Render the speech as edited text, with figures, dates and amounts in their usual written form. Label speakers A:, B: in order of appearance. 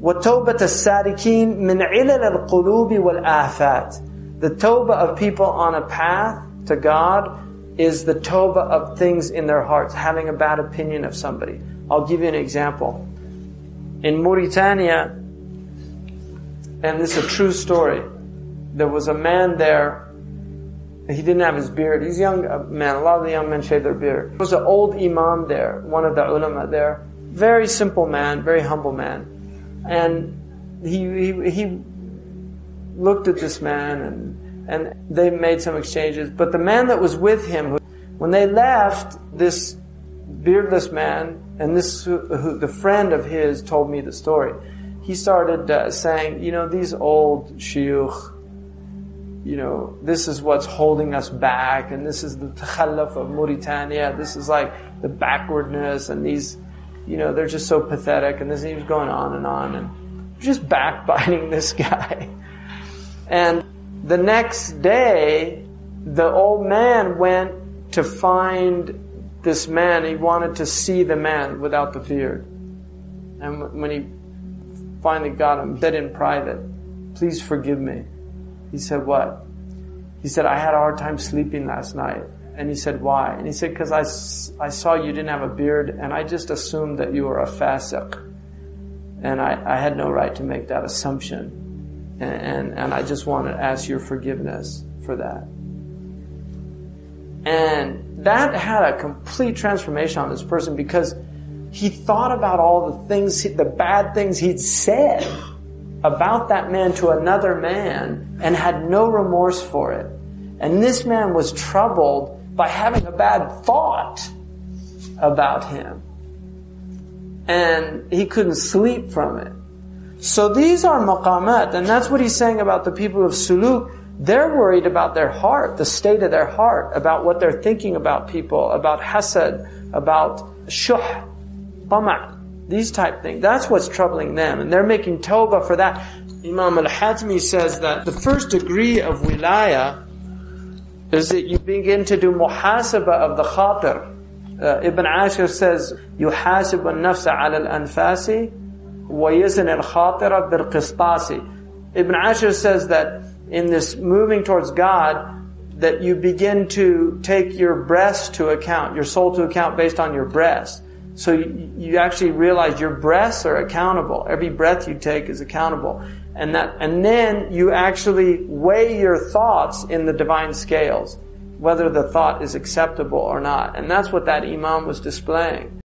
A: وَتَوْبَةَ السَّارِكِينَ مِنْ عِلَلِ الْقُلُوبِ وَالْآفَاتِ. The tawbah of people on a path to God is the tawbah of things in their hearts, having a bad opinion of somebody. I'll give you an example. In Mauritania, and this is a true story, there was a man there, he didn't have his beard. He's a young man. A lot of the young men shave their beard. There was an old imam there, one of the ulama there. Very simple man, very humble man. And he looked at this man and they made some exchanges. But the man that was with him, when they left, this beardless man, and the friend of his told me the story. He started saying, these old shuyukh, this is what's holding us back, and this is the takhalluf of Mauritania, this is like the backwardness, and these, they're just so pathetic, and he was going on, and just backbiting this guy. And the next day, the old man went to find this man. He wanted to see the man without the beard. And when he finally got him, he said in private, "Please forgive me." He said, "What?" He said, "I had a hard time sleeping last night." And he said, "Why?" And he said, "Because I saw you didn't have a beard, and I just assumed that you were a fasiq. And I had no right to make that assumption. And I just want to ask your forgiveness for that." And that had a complete transformation on this person, because he thought about all the things, the bad things he'd said about that man to another man, and had no remorse for it. And this man was troubled by having a bad thought about him. And he couldn't sleep from it. So these are maqamat, and that's what he's saying about the people of suluk. They're worried about their heart, the state of their heart, about what they're thinking about people, about hasad, about shuh, tama', these type things. That's what's troubling them, and they're making tawbah for that. Imam al-Hatmi says that the first degree of wilayah is that you begin to do muhasabah of the khatir. Ibn Ashir says, يُحَاسِبُ النَّفْسَ عَلَى الْأَنفَاسِ وَيَزْنِ الْخَاطِرَ بِالْقِسْطَاسِ. Ibn Ashir says that in this moving towards God, that you begin to take your breaths to account, your soul to account based on your breaths. So you actually realize your breaths are accountable. Every breath you take is accountable. And then you actually weigh your thoughts in the divine scales, whether the thought is acceptable or not. And that's what that imam was displaying.